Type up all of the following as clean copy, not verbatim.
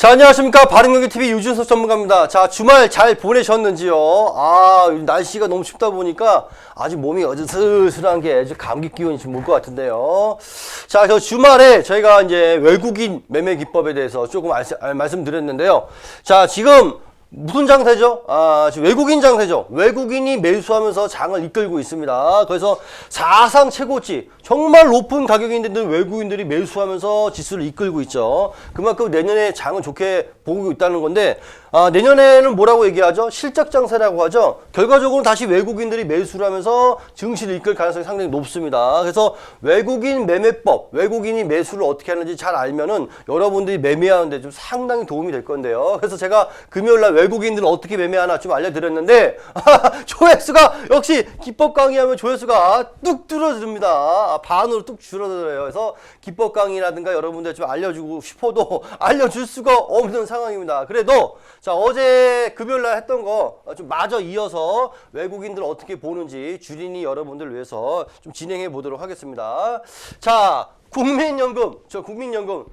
자, 안녕하십니까. 바른경제TV 유준석 전문가입니다. 자, 주말 잘 보내셨는지요? 날씨가 너무 춥다 보니까 아주 몸이 어슬슬한 게 아주 감기 기운이 좀 올 것 같은데요. 자, 저 주말에 저희가 이제 외국인 매매 기법에 대해서 조금 말씀드렸는데요. 자, 지금 무슨 장세죠? 지금 외국인 장세죠. 외국인이 매수하면서 장을 이끌고 있습니다. 그래서 사상 최고치, 정말 높은 가격인데도 외국인들이 매수하면서 지수를 이끌고 있죠. 그만큼 내년에 장은 좋게 보고 있다는 건데, 내년에는 뭐라고 얘기하죠? 실적 장세라고 하죠. 결과적으로 다시 외국인들이 매수를 하면서 증시를 이끌 가능성이 상당히 높습니다. 그래서 외국인 매매법, 외국인이 매수를 어떻게 하는지 잘 알면은 여러분들이 매매하는데 좀 상당히 도움이 될 건데요. 그래서 제가 금요일날 외국인들은 어떻게 매매하나 좀 알려드렸는데, 조회수가 역시 기법 강의하면 조회수가 뚝 줄어듭니다. 반으로 뚝 줄어들어요. 그래서 기법 강의라든가 여러분들 좀 알려주고 싶어도 알려줄 수가 없는 상황입니다. 그래도 자, 어제 금요일날 했던 거 좀 마저 이어서 외국인들 어떻게 보는지 주린이 여러분들 위해서 좀 진행해 보도록 하겠습니다. 자, 국민연금,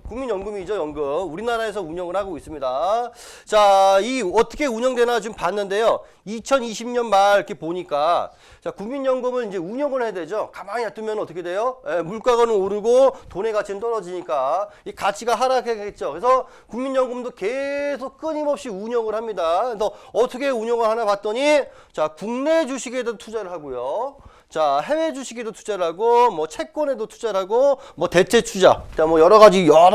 국민연금이죠, 연금. 우리나라에서 운영을 하고 있습니다. 자, 이 어떻게 운영되나 좀 봤는데요. 2020년 말 이렇게 보니까, 자, 국민연금을 이제 운영을 해야 되죠. 가만히 놔두면 어떻게 돼요? 물가가 오르고 돈의 가치는 떨어지니까 이 가치가 하락하겠죠. 그래서 국민연금도 계속 끊임없이 운영을 합니다. 그래서 어떻게 운영을 하나 봤더니, 자, 국내 주식에도 투자를 하고요. 자, 해외 주식에도 투자를 하고, 뭐, 채권에도 투자를 하고, 뭐, 대체 투자. 자, 뭐, 여러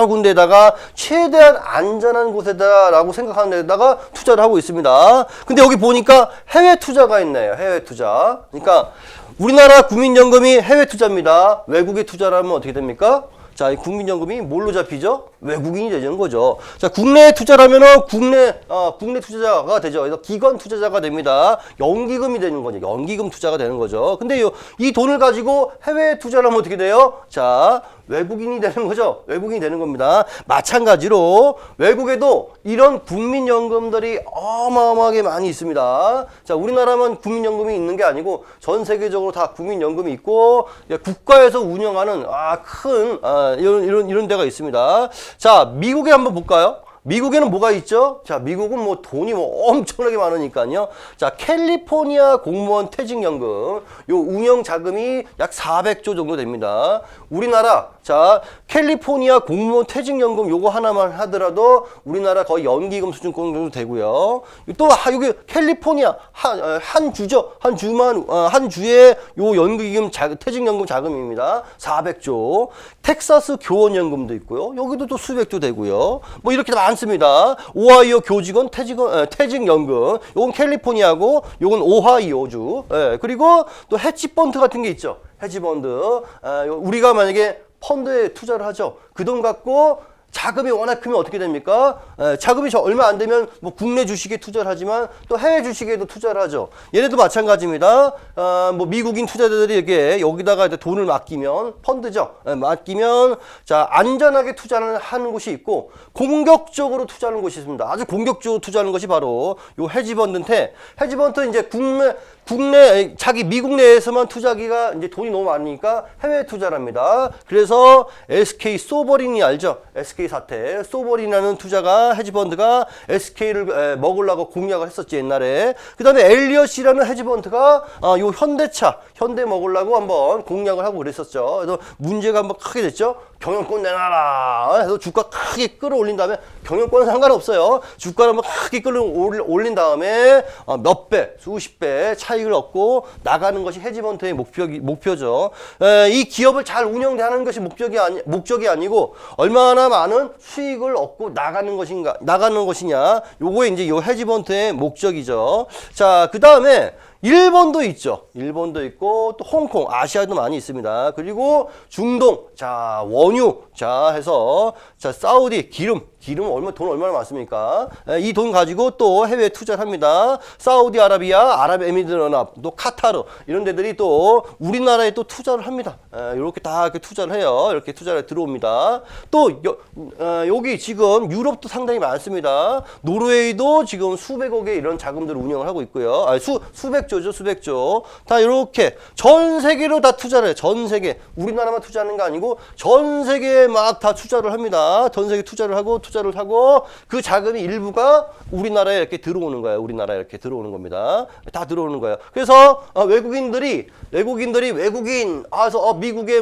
군데다가 최대한 안전한 곳에다라고 생각하는 데다가 투자를 하고 있습니다. 근데 여기 보니까 해외 투자가 있네요. 해외 투자. 그러니까, 우리나라 국민연금이 해외 투자입니다. 외국에 투자를 하면 어떻게 됩니까? 자, 이 국민연금이 뭘로 잡히죠? 외국인이 되는 거죠. 자, 국내에 투자를 하면은 국내 투자자가 되죠. 그래서 기관 투자자가 됩니다. 연기금이 되는 거죠. 연기금 투자가 되는 거죠. 근데 이 돈을 가지고 해외에 투자를 하면 어떻게 돼요? 자, 외국인이 되는 거죠. 외국인이 되는 겁니다. 마찬가지로 외국에도 이런 국민연금들이 어마어마하게 많이 있습니다. 자, 우리나라만 국민연금이 있는 게 아니고 전 세계적으로 다 국민연금이 있고 국가에서 운영하는 이런 데가 있습니다. 자, 미국에 한번 볼까요? 미국에는 뭐가 있죠? 자, 미국은 뭐 돈이 뭐 엄청나게 많으니까요. 자, 캘리포니아 공무원 퇴직연금. 요 운영 자금이 약 400조 정도 됩니다. 우리나라, 자, 캘리포니아 공무원 퇴직연금 요거 하나만 하더라도 우리나라 거의 연기금 수준 정도 되고요. 또, 여기 캘리포니아, 한 주죠. 한 주에 요 연기금 퇴직연금 자금입니다. 400조. 텍사스 교원연금도 있고요. 여기도 또 수백조 되고요. 뭐 이렇게 많습니다. 오하이오 교직원 퇴직연금. 요건 캘리포니아고, 요건 오하이오주. 그리고 또 헤지펀드 같은 게 있죠. 헤지펀드. 우리가 만약에 펀드에 투자를 하죠. 그 돈 갖고 자금이 워낙 크면 어떻게 됩니까? 자금이 얼마 안 되면 뭐 국내 주식에 투자를 하지만 또 해외 주식에도 투자를 하죠. 얘네도 마찬가지입니다. 뭐 미국인 투자자들이 이렇게 여기다가 돈을 맡기면 펀드죠. 맡기면 자, 안전하게 투자를 하는 곳이 있고 공격적으로 투자하는 곳이 있습니다. 아주 공격적으로 투자하는 것이 바로 요 헤지펀드인데, 헤지펀드 이제 국내 자기 미국 내에서만 투자하기가 이제 돈이 너무 많으니까 해외 투자를 합니다. 그래서 SK 소버린이 알죠? SK 사태. 소버린이라는 투자가 헤지펀드가 SK를 먹으려고 공략을 했었지 옛날에. 그다음에 엘리엇이라는 헤지펀드가 요 현대 먹으려고 한번 공략을 하고 그랬었죠. 그래서 문제가 한번 크게 됐죠. 경영권 내놔라. 해서 주가 크게 끌어올린 다음에, 경영권은 상관없어요. 주가를 한번 크게 끌어올린 다음에 몇 배, 수십 배 차익을 얻고 나가는 것이 헤지펀드의 목표죠. 이 기업을 잘 운영하는 것이 목적이 아니고 얼마나 많은 수익을 얻고 나가는 것이냐. 요거에 이제 요 헤지펀드의 목적이죠. 자, 그 다음에 일본도 있죠. 일본도 있고 또 홍콩, 아시아도 많이 있습니다. 그리고 중동, 자, 원유, 자 해서 자, 사우디 기름 돈 얼마나 많습니까? 이 돈 가지고 또 해외에 투자를 합니다. 사우디아라비아, 아랍에미리트연합, 또 카타르 이런 데들이 또 우리나라에 또 투자를 합니다. 이렇게 다 이렇게 투자를 해요. 이렇게 투자를 들어옵니다. 또 여기 지금 유럽도 상당히 많습니다. 노르웨이도 지금 수백억의 이런 자금들을 운영을 하고 있고요. 수백조죠, 수백조. 다 이렇게 전 세계로 다 투자를 해요. 전 세계. 우리나라만 투자하는 게 아니고 전 세계에 막 다 투자를 합니다. 전 세계 투자를 하고 투자를 하고 그 자금이 일부가 우리나라에 이렇게 들어오는 거예요. 우리나라에 이렇게 들어오는 겁니다. 다 들어오는 거예요. 그래서 외국인 그래서 미국의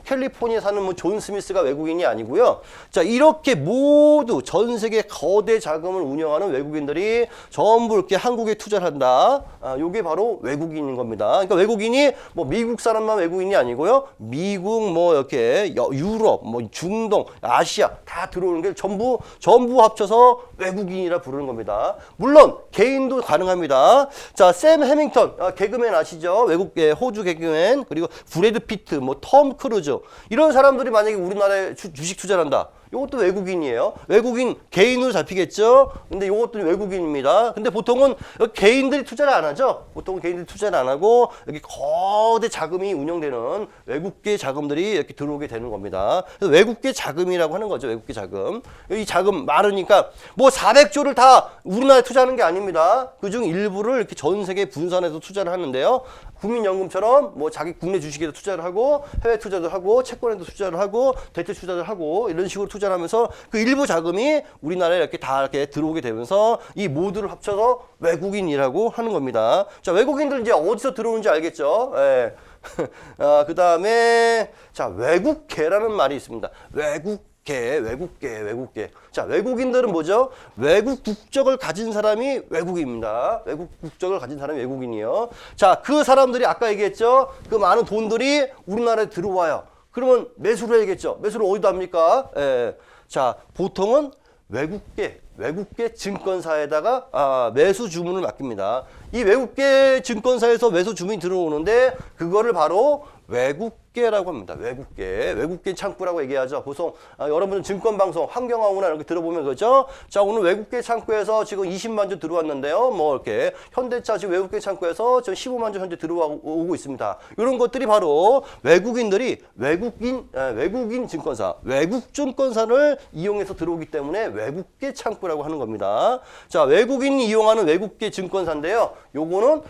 캘리포니아 사는 존 스미스가 외국인이 아니고요. 자, 이렇게 모두 전 세계 거대 자금을 운영하는 외국인들이 전부 이렇게 한국에 투자를 한다. 요게 바로 외국인인 겁니다. 그러니까 외국인이 미국 사람만 외국인이 아니고요. 미국 이렇게 유럽, 중동, 아시아 다 들어오는 게 전부 합쳐서 외국인이라 부르는 겁니다. 물론 개인도 가능합니다. 자, 샘 해밍턴 개그맨 아시죠? 외국계 호주 개그맨, 그리고 브래드 피트, 톰 크루즈 이런 사람들이 만약에 우리나라에 주식 투자를 한다. 이것도 외국인이에요. 외국인 개인으로 잡히겠죠. 근데 이것도 외국인입니다. 근데 보통은 개인들이 투자를 안 하죠. 보통은 개인들이 투자를 안 하고 여기 거대 자금이 운영되는 외국계 자금들이 이렇게 들어오게 되는 겁니다. 그래서 외국계 자금이라고 하는 거죠. 외국계 자금. 이 자금 많으니까 400조를 다 우리나라에 투자하는 게 아닙니다. 그중 일부를 이렇게 전 세계 분산해서 투자를 하는데요. 국민연금처럼 자기 국내 주식에도 투자를 하고 해외 투자도 하고 채권에도 투자를 하고 대체 투자를 하고 이런 식으로 투자를 하면서 그 일부 자금이 우리나라에 이렇게 다 이렇게 들어오게 되면서 이 모두를 합쳐서 외국인이라고 하는 겁니다. 자, 외국인들 이제 어디서 들어오는지 알겠죠? 예. 그 다음에 자, 외국계라는 말이 있습니다. 외국계. 자, 외국인들은 뭐죠? 외국 국적을 가진 사람이 외국인입니다. 외국 국적을 가진 사람이 외국인이요. 자, 그 사람들이 아까 얘기했죠? 그 많은 돈들이 우리나라에 들어와요. 그러면 매수를 해야겠죠? 매수를 어디다 합니까? 자, 보통은 외국계 증권사에다가 매수 주문을 맡깁니다. 이 외국계 증권사에서 매수 주문이 들어오는데 그거를 바로 외국계라고 합니다. 외국계 창구라고 얘기하죠. 보통 여러분은 증권방송 황경하우나 이렇게 들어보면 그렇죠. 자, 오늘 외국계 창구에서 지금 20만 주 들어왔는데요. 이렇게 현대차 지금 외국계 창구에서 지금 15만 주 현재 들어오고 있습니다. 이런 것들이 바로 외국인들이 외국인 증권사, 외국 증권사를 이용해서 들어오기 때문에 외국계 창구라고 하는 겁니다. 자, 외국인이 이용하는 외국계 증권사인데요. 요거는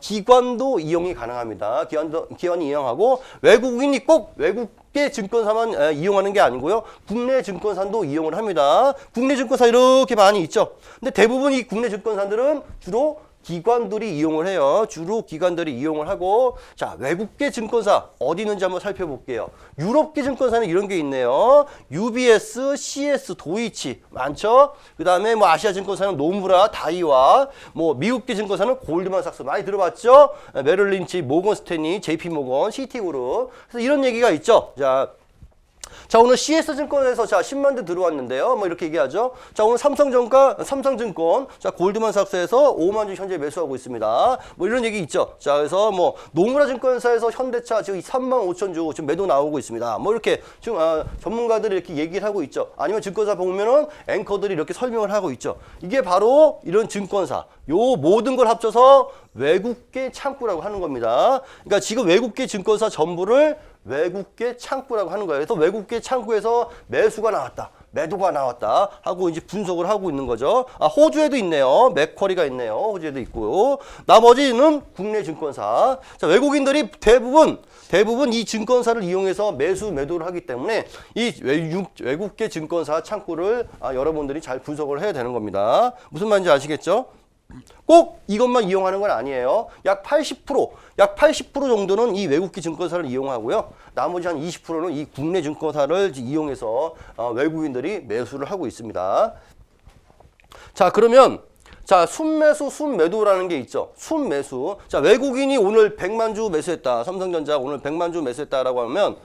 기관도 이용이 가능합니다. 기관이 이용하고 외국인이 꼭 외국계 증권사만 이용하는 게 아니고요. 국내 증권사도 이용을 합니다. 국내 증권사 이렇게 많이 있죠. 근데 대부분 이 국내 증권사들은 주로 기관들이 이용을 해요. 주로 기관들이 이용을 하고, 자, 외국계 증권사 어디 있는지 한번 살펴볼게요. 유럽계 증권사는 이런 게 있네요. UBS, CS, 도이치 많죠. 그 다음에 아시아 증권사는 노무라, 다이와, 미국계 증권사는 골드만삭스 많이 들어봤죠. 메릴린치, 모건스탠리, JP모건, 시티그룹. 그래서 이런 얘기가 있죠. 자, 오늘 CS증권에서 10만 대 들어왔는데요. 이렇게 얘기하죠. 자, 오늘 삼성증권, 자, 골드만삭스에서 5만 주 현재 매수하고 있습니다. 이런 얘기 있죠. 자, 그래서 노무라 증권사에서 현대차 지금 3만 5천 주 지금 매도 나오고 있습니다. 이렇게 지금 전문가들이 이렇게 얘기를 하고 있죠. 아니면 증권사 보면은 앵커들이 이렇게 설명을 하고 있죠. 이게 바로 이런 증권사, 요 모든 걸 합쳐서 외국계 창구라고 하는 겁니다. 그러니까 지금 외국계 증권사 전부를 외국계 창구라고 하는 거예요. 그래서 외국계 창구에서 매수가 나왔다, 매도가 나왔다 하고 이제 분석을 하고 있는 거죠. 호주에도 있네요. 맥쿼리가 있네요. 호주에도 있고요. 나머지는 국내 증권사. 자, 외국인들이 대부분 이 증권사를 이용해서 매도를 하기 때문에 이 외국계 증권사 창구를 여러분들이 잘 분석을 해야 되는 겁니다. 무슨 말인지 아시겠죠? 꼭 이것만 이용하는 건 아니에요. 약 80% 정도는 이 외국계 증권사를 이용하고요. 나머지 한 20%는 이 국내 증권사를 이용해서 외국인들이 매수를 하고 있습니다. 자, 그러면 순매수, 순매도라는 게 있죠. 순매수. 자, 외국인이 오늘 100만 주 매수했다. 삼성전자 오늘 100만 주 매수했다라고 하면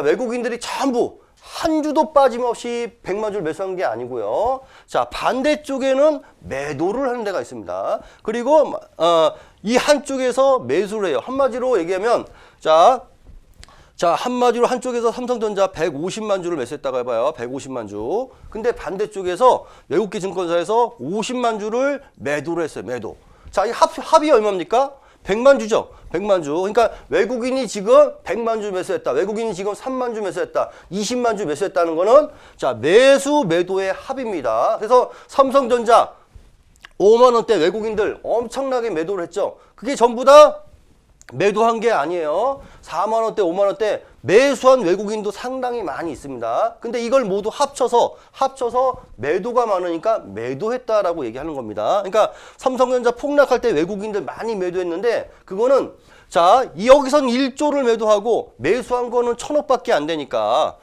외국인들이 전부 한 주도 빠짐없이 100만 주를 매수한 게 아니고요. 자, 반대쪽에는 매도를 하는 데가 있습니다. 그리고 이 한쪽에서 매수를 해요. 한마디로 얘기하면 한마디로 한쪽에서 삼성전자 150만 주를 매수했다고 해봐요. 150만 주. 근데 반대쪽에서 외국계 증권사에서 50만 주를 매도를 했어요. 매도. 자, 이 합이 얼마입니까? 100만 주죠. 100만 주. 그러니까 외국인이 지금 100만 주 매수했다. 외국인이 지금 3만 주 매수했다. 20만 주 매수했다는 거는 매수 매도의 합입니다. 그래서 삼성전자 5만 원대 외국인들 엄청나게 매도를 했죠. 그게 전부 다 매도한 게 아니에요. 4만 원대, 5만 원대 매수한 외국인도 상당히 많이 있습니다. 근데 이걸 모두 합쳐서 매도가 많으니까 매도했다라고 얘기하는 겁니다. 그러니까 삼성전자 폭락할 때 외국인들 많이 매도했는데 그거는 자, 여기선 1조를 매도하고 매수한 거는 1,000억밖에 안 되니까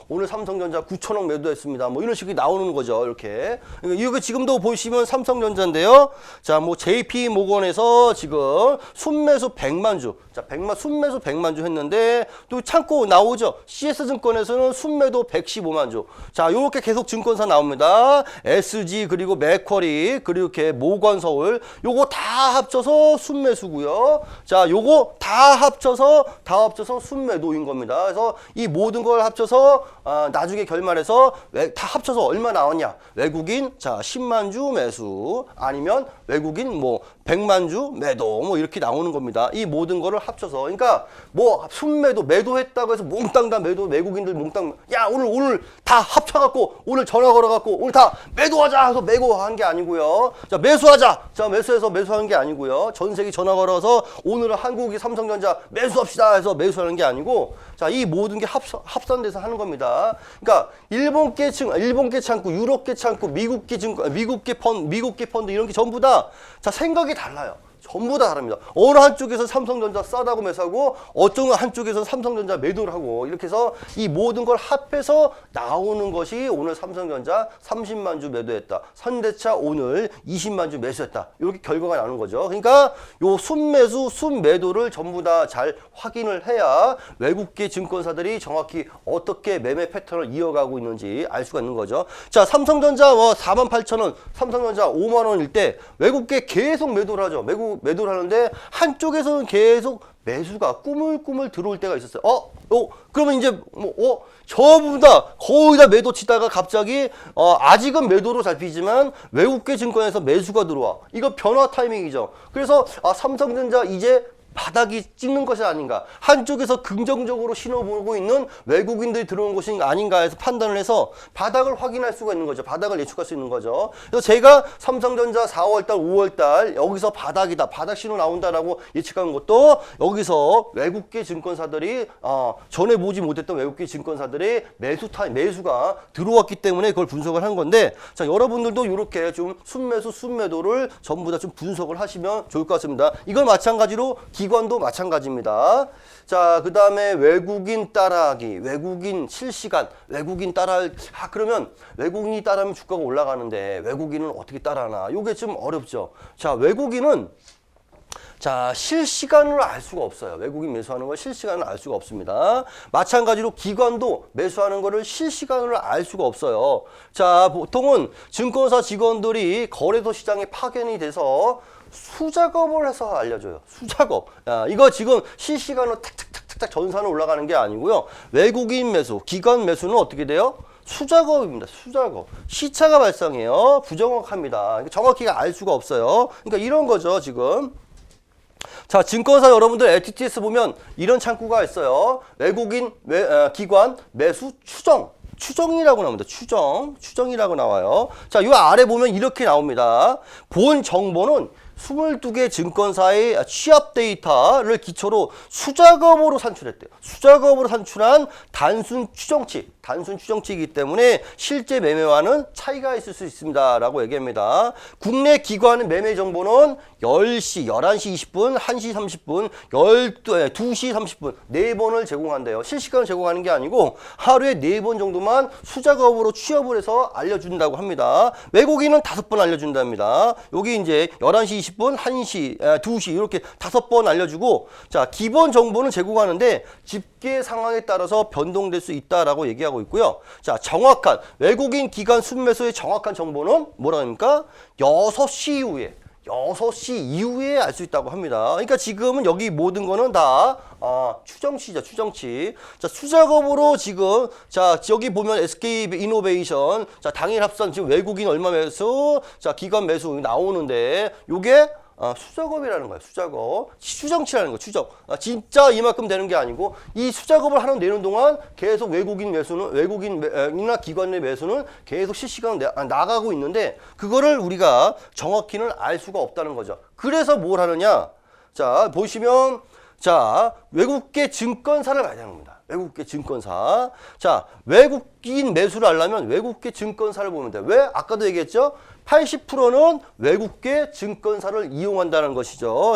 오늘 삼성전자 9천억 매도했습니다. 뭐 이런 식이 나오는 거죠. 이렇게. 이거 지금도 보시면 삼성전자인데요. 자, 뭐 JP 모건에서 지금 순매수 100만 주. 자, 순매수 100만 주 했는데 또 창고 나오죠. CS증권에서는 순매도 115만 주. 자, 요렇게 계속 증권사 나옵니다. SG 그리고 맥쿼리 그리고 이렇게 모건서울 요거 다 합쳐서 순매수고요. 자, 요거 다 합쳐서 순매도인 겁니다. 그래서 이 모든 걸 합쳐서 나중에 결말해서 다 합쳐서 얼마 나왔냐? 외국인 자 10만 주 매수 아니면 외국인 뭐 100만 주 매도 뭐 이렇게 나오는 겁니다. 이 모든 거를 합쳐서 그러니까 뭐 순매도 매도했다고 해서 몽땅 다 매도 외국인들 몽땅 야 오늘 다 합쳐갖고 오늘 전화 걸어갖고 오늘 다 매도하자 해서 매도한 게 아니고요. 자 매수하자 자 매수해서 매수하는 게 아니고요. 전 세계 전화 걸어서 오늘은 한국이 삼성전자 매수합시다 해서 매수하는 게 아니고 자 이 모든 게 합산돼서 하는 겁니다. 그러니까 일본계 창구, 유럽계 창구, 미국계 펀드 이런 게 전부 다 자 생각이 달라요. 전부 다 다릅니다. 어느 한쪽에서 삼성전자 싸다고 매수하고 어떤 한쪽에서 삼성전자 매도를 하고 이렇게 해서 이 모든 걸 합해서 나오는 것이 오늘 삼성전자 30만 주 매도했다. 현대차 오늘 20만 주 매수했다. 이렇게 결과가 나오는 거죠. 그러니까 요 순매수, 순매도를 전부 다 잘 확인을 해야 외국계 증권사들이 정확히 어떻게 매매 패턴을 이어가고 있는지 알 수가 있는 거죠. 자, 삼성전자 48,000원, 삼성전자 5만 원일 때 외국계 계속 매도를 하죠. 매도를 하는데 한쪽에서는 계속 매수가 꾸물꾸물 들어올 때가 있었어요. 그러면 이제 전부 다 거의 다 매도 치다가 갑자기 아직은 매도로 잡히지만 외국계 증권에서 매수가 들어와. 이거 변화 타이밍이죠. 그래서 삼성전자 이제 바닥이 찍는 것이 아닌가. 한쪽에서 긍정적으로 신호보고 있는 외국인들이 들어온 것이 아닌가 해서 판단을 해서 바닥을 확인할 수가 있는 거죠. 바닥을 예측할 수 있는 거죠. 그래서 제가 삼성전자 4월달, 5월달 여기서 바닥이다. 바닥 신호 나온다라고 예측한 것도 여기서 외국계 증권사들이 전에 보지 못했던 외국계 증권사들이 매수가 들어왔기 때문에 그걸 분석을 한 건데 자, 여러분들도 이렇게 좀 순매수, 순매도를 전부 다 좀 분석을 하시면 좋을 것 같습니다. 이걸 마찬가지로 기관도 마찬가지입니다. 자, 그 다음에 외국인 따라하기, 외국인 실시간, 외국인 따라할, 그러면 외국인이 따라하면 주가가 올라가는데 외국인은 어떻게 따라하나? 요게 좀 어렵죠. 자, 외국인은 자, 실시간으로 알 수가 없어요. 외국인 매수하는 걸 실시간으로 알 수가 없습니다. 마찬가지로 기관도 매수하는 거를 실시간으로 알 수가 없어요. 자, 보통은 증권사 직원들이 거래소 시장에 파견이 돼서 수작업을 해서 알려줘요. 수작업. 이거 지금 실시간으로 탁탁탁탁 전산으로 올라가는 게 아니고요. 외국인 매수, 기관 매수는 어떻게 돼요? 수작업입니다. 수작업. 시차가 발생해요. 부정확합니다. 정확히 알 수가 없어요. 그러니까 이런 거죠, 지금. 자, 증권사 여러분들 LTTS 보면 이런 창구가 있어요. 외국인 기관 매수 추정이라고 나옵니다. 추정이라고 나와요. 자, 요 아래 보면 이렇게 나옵니다. 본 정보는 22개 증권사의 취합 데이터를 기초로 수작업으로 산출했대요. 수작업으로 산출한 단순 추정치이기 때문에 실제 매매와는 차이가 있을 수 있습니다. 라고 얘기합니다. 국내 기관 매매 정보는 10시, 11시 20분, 1시 30분, 2시 30분 4번을 제공한대요. 실시간을 제공하는 게 아니고 하루에 4번 정도만 수작업으로 취업을 해서 알려준다고 합니다. 외국인은 5번 알려준답니다. 여기 이제 11시 20분, 1시, 2시 이렇게 5번 알려주고 자, 기본 정보는 제공하는데 집계 상황에 따라서 변동될 수 있다라고 얘기하고 있고요. 자, 정확한 외국인 기관 순매수의 정확한 정보는 뭐라 합니까? 6시 이후에 알 수 있다고 합니다. 그러니까 지금은 여기 모든 거는 다 추정치죠, 추정치. 자, 수작업으로 지금 자, 여기 보면 SK 이노베이션 자, 당일 합산 지금 외국인 얼마 매수, 자, 기관 매수 나오는데 요게 수작업이라는 거예요. 수작업. 추정치라는 거, 추정. 진짜 이만큼 되는 게 아니고 이 수작업을 내는 동안 계속 외국인이나 기관의 매수는 계속 실시간으로 나가고 있는데 그거를 우리가 정확히는 알 수가 없다는 거죠. 그래서 뭘 하느냐? 자, 보시면 자, 외국계 증권사를 가야 되는 겁니다. 외국계 증권사. 자, 외국인 매수를 하려면 외국계 증권사를 보면 돼. 왜? 아까도 얘기했죠? 80%는 외국계 증권사를 이용한다는 것이죠.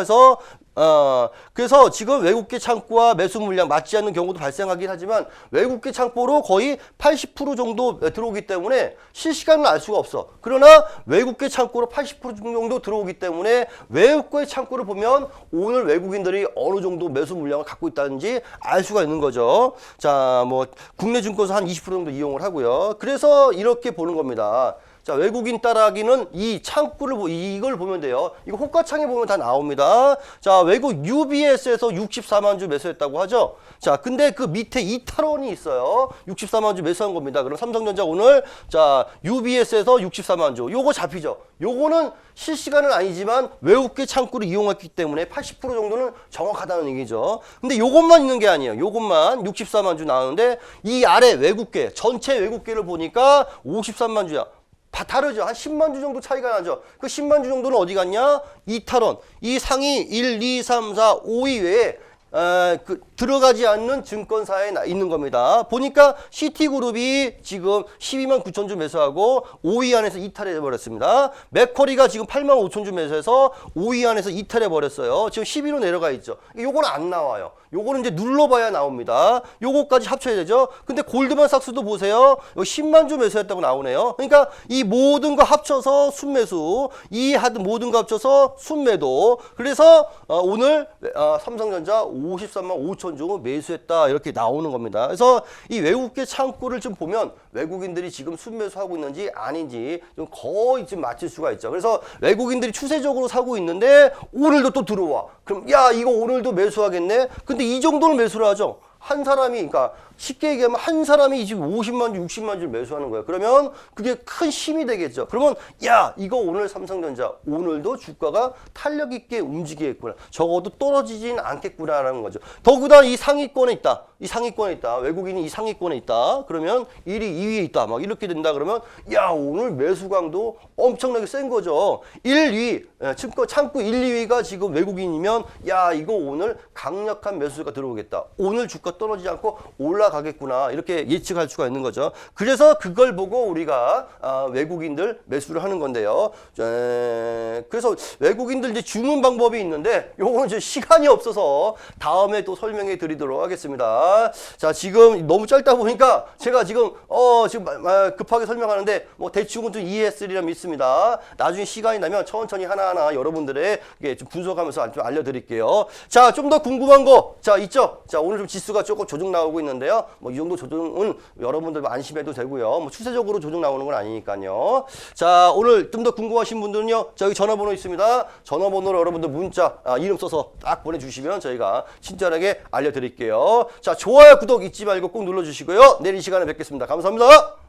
그래서 지금 외국계 창구와 매수 물량 맞지 않는 경우도 발생하긴 하지만 외국계 창구로 거의 80% 정도 들어오기 때문에 실시간을 알 수가 없어. 그러나 외국계 창구로 80% 정도 들어오기 때문에 외국계 창구를 보면 오늘 외국인들이 어느 정도 매수 물량을 갖고 있다는지 알 수가 있는 거죠. 자, 뭐 국내 증권사 한 20% 정도 이용을 하고요. 그래서 이렇게 보는 겁니다. 자, 외국인 따라하기는 이 창구를 이걸 보면 돼요. 이거 호가창에 보면 다 나옵니다. 자, 외국 UBS에서 64만 주 매수했다고 하죠. 자, 근데 그 밑에 이탈원이 있어요. 64만 주 매수한 겁니다. 그럼 삼성전자 오늘 자, UBS에서 64만 주. 요거 잡히죠. 요거는 실시간은 아니지만 외국계 창구를 이용했기 때문에 80% 정도는 정확하다는 얘기죠. 근데 요것만 있는 게 아니에요. 요것만 64만 주 나오는데 이 아래 외국계, 전체 외국계를 보니까 53만 주야. 다 다르죠. 한 10만 주 정도 차이가 나죠. 그 10만 주 정도는 어디 갔냐? 이탈원. 이 상위 1, 2, 3, 4, 5위 외에 들어가지 않는 증권사에 있는 겁니다. 보니까 시티그룹이 지금 12만 9천 주 매수하고 5위 안에서 이탈해 버렸습니다. 맥쿼리가 지금 8만 5천 주 매수해서 5위 안에서 이탈해 버렸어요. 지금 10위로 내려가 있죠. 요거는 안 나와요. 요거는 이제 눌러봐야 나옵니다. 요거까지 합쳐야 되죠. 근데 골드만삭스도 보세요. 여기 10만 주 매수했다고 나오네요. 그러니까 이 모든 거 합쳐서 순매수, 이 모든 거 합쳐서 순매도. 그래서 오늘 삼성전자 53만 5천 주 매수했다 이렇게 나오는 겁니다. 그래서 이 외국계 창구를 좀 보면 외국인들이 지금 순매수하고 있는지 아닌지 좀 거의 좀 맞출 수가 있죠. 그래서 외국인들이 추세적으로 사고 있는데 오늘도 또 들어와. 그럼 야 이거 오늘도 매수하겠네. 근데 이 정도는 매수를 하죠. 한 사람이, 그러니까 쉽게 얘기하면 한 사람이 지금 50만 주, 60만 주를 매수하는 거예요. 그러면 그게 큰 힘이 되겠죠. 그러면 야, 이거 오늘 삼성전자 오늘도 주가가 탄력 있게 움직이겠구나. 적어도 떨어지진 않겠구나라는 거죠. 더구나 이 상위권에 있다. 이 상위권에 있다. 외국인이 이 상위권에 있다. 그러면 1위, 2위에 있다. 막 이렇게 된다. 그러면 야, 오늘 매수 강도 엄청나게 센 거죠. 1, 2, 창구 1, 2위가 지금 외국인이면 야, 이거 오늘 강력한 매수가 들어오겠다. 오늘 주가 떨어지지 않고 올라가겠구나 이렇게 예측할 수가 있는 거죠. 그래서 그걸 보고 우리가 외국인들 매수를 하는 건데요. 그래서 외국인들 이제 주문 방법이 있는데 요거는 이제 시간이 없어서 다음에 또 설명해 드리도록 하겠습니다. 자, 지금 너무 짧다 보니까 제가 지금 급하게 설명하는데 뭐 대충은 좀 이해했으리라 믿습니다. 나중에 시간이 나면 천천히 하나하나 여러분들에게 좀 분석하면서 좀 알려드릴게요. 자, 좀 더 궁금한 거 자 있죠? 자, 오늘 좀 지수가 조금 조정 나오고 있는데요. 뭐 이 정도 조정은 여러분들 안심해도 되고요. 뭐 추세적으로 조정 나오는 건 아니니까요. 자, 오늘 좀 더 궁금하신 분들은요. 저기 전화번호 있습니다. 전화번호로 여러분들 문자 이름 써서 딱 보내주시면 저희가 친절하게 알려드릴게요. 자, 좋아요, 구독 잊지 말고 꼭 눌러주시고요. 내일 이 시간에 뵙겠습니다. 감사합니다.